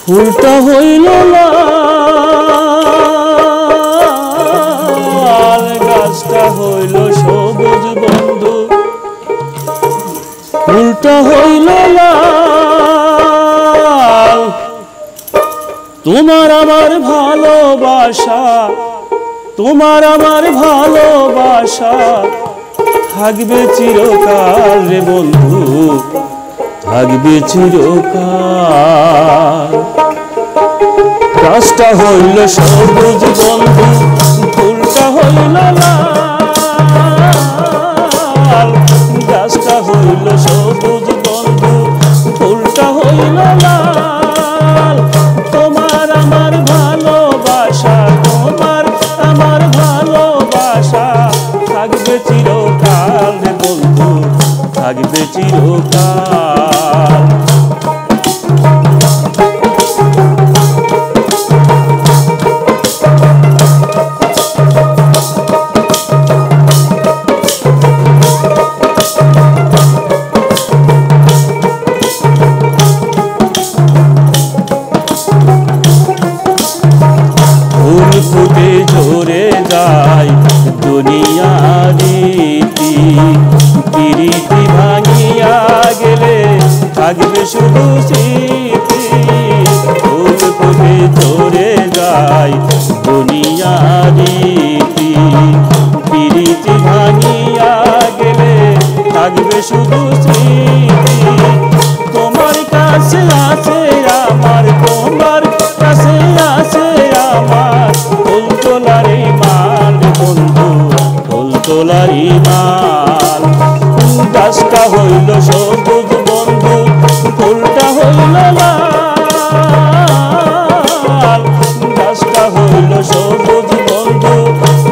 ফুলটা হইল লাল, গাছটা হইল সবুজ বন্ধু। ফুলটা হইল লাল, তোমার আমার ভালোবাসা, তোমার আমার ভালোবাসা থাকবে চিরকাল রে বন্ধু, থাকবে চিরকাল। গাছটা হইল সবুজ বন্ধু, ফুলটা হইল লাল, গাছটা হইল সবুজ বন্ধু, ফুলটা হইল লাল। তোমার আমার ভালোবাসা, তোমার আমার ভালোবাসা থাকবে চিরকাল রে বন্ধু, থাকবে চিরকাল। ফুল ফুটে ঝরে যায় দুনিয়ার রীতি, প্রীতি ভাঙিয়া গেলে থাকবে শুধু স্মৃতি। ফুল ফুটে ঝরে যায় দুনিয়ার রীতি, প্রীতি ভাঙিয়া গেলে থাকবে শুধু স্মৃতি। তোমার কাছে আছে আমার, তোমার কাছে আছে আমার ফুল তোলারি মাল বন্ধু, ফুল তোলারি মাল। গাছটা হইল সবুজ বন্ধু, ফুলটা হইল লাল, গাছটা হইল সবুজ বন্ধু,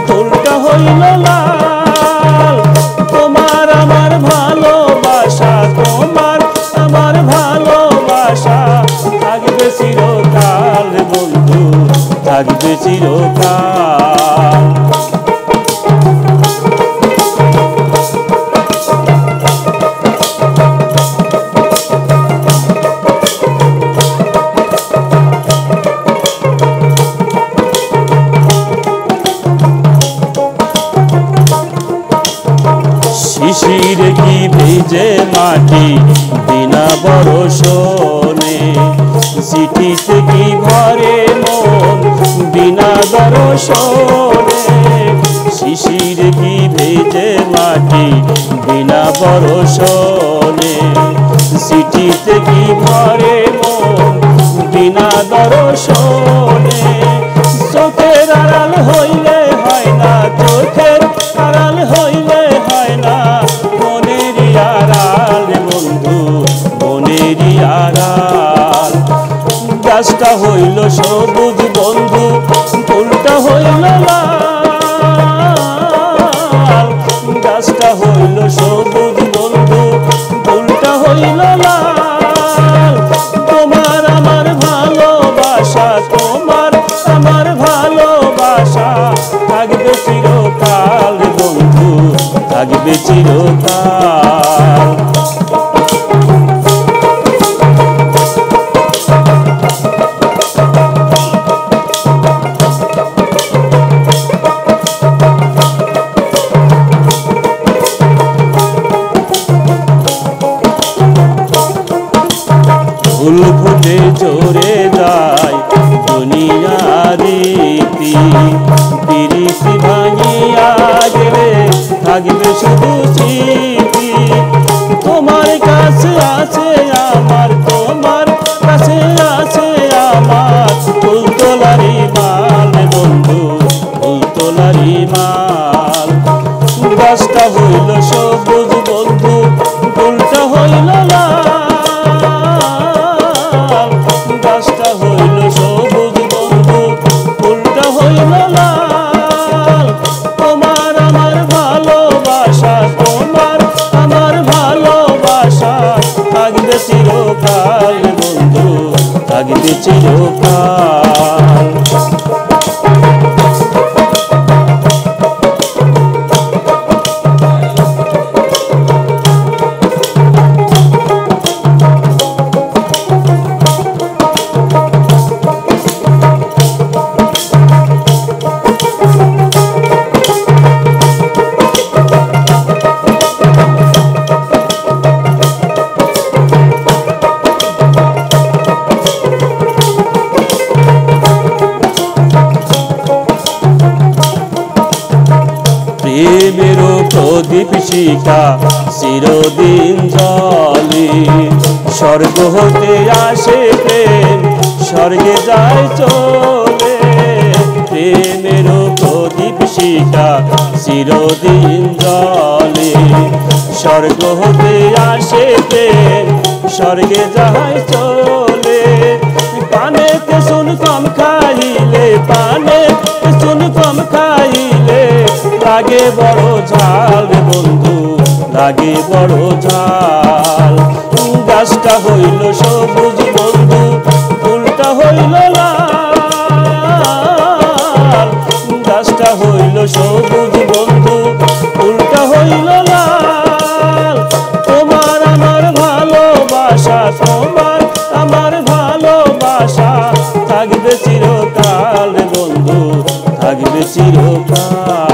ফুলটা হইল লাল। তোমার আমার ভালোবাসা, তোমার আমার ভালোবাসা থাকবে চিরকাল বন্ধু, থাকবে চিরকাল। শিশির কি ভিজে মাটি বিনা বরষণে, চিঠিতে কি ভরে মন বিনা দর্শনে। শিশির কি ভিজে মাটি বিনা বরষণে, চিঠিতে কি ভরে মন বিনা দর্শনে। চোখের আড়াল হইলে হয় না, চোখের আড়াল হইলে হয় না মনেরই আড়াল বন্ধু, মনেরই আড়াল। গাছটা হইল সবুজ বন্ধু, ফুলটা হইল লাল, গাছটা হইল সবুজ বন্ধু, ফুলটা হইল লাল। তোমার আমার ভালোবাসা, তোমার আমার ভালোবাসা থাকবে চিরকাল বন্ধু, থাকবে চিরকাল। ফুল ফুটে ঝরে যায় দুনিয়ার রীতি, প্রীতি ভাঙিয়া গেলে থাকবে শুধু স্মৃতি। তোমার কাছে আছে আমার, তোমার কাছে আছে আমার ফুল তোলারি মাল বন্ধু, ফুল তোলারি মাল। গাছটা হইল সবুজ বন্ধু, ফুলটা হইল লাল, গাছটা হইল সবুজ বন্ধু, ফুলটা হইল লাল। তোমার আমার ভালোবাসা, তোমার আমার ভালোবাসা থাকবে চিরকাল বন্ধু, থাকবে চিরকাল। শিখা চিরদিন জ্বলে। স্বর্গ হতে আসে প্রেম, স্বর্গে যায় চলে। প্রেমের প্রদীপ শিখা চিরদিন জ্বলে। স্বর্গ হতে আসে প্রেম, স্বর্গে যায় চলে। পানেতে চুন কম খাইলে, পানেতে চুন কম খাইলে লাগে বড় ঝাল রে বন্ধু, লাগে বড় ঝাল। গাছটা হইল সবুজ বন্ধু, ফুলটা হইল লাল। গাছটা হইল সবুজ বন্ধু, ফুলটা হইল লাল। তোমার আমার ভালোবাসা, তোমার আমার ভালোবাসা থাকবে চিরকাল রে বন্ধু, থাকবে চিরকাল।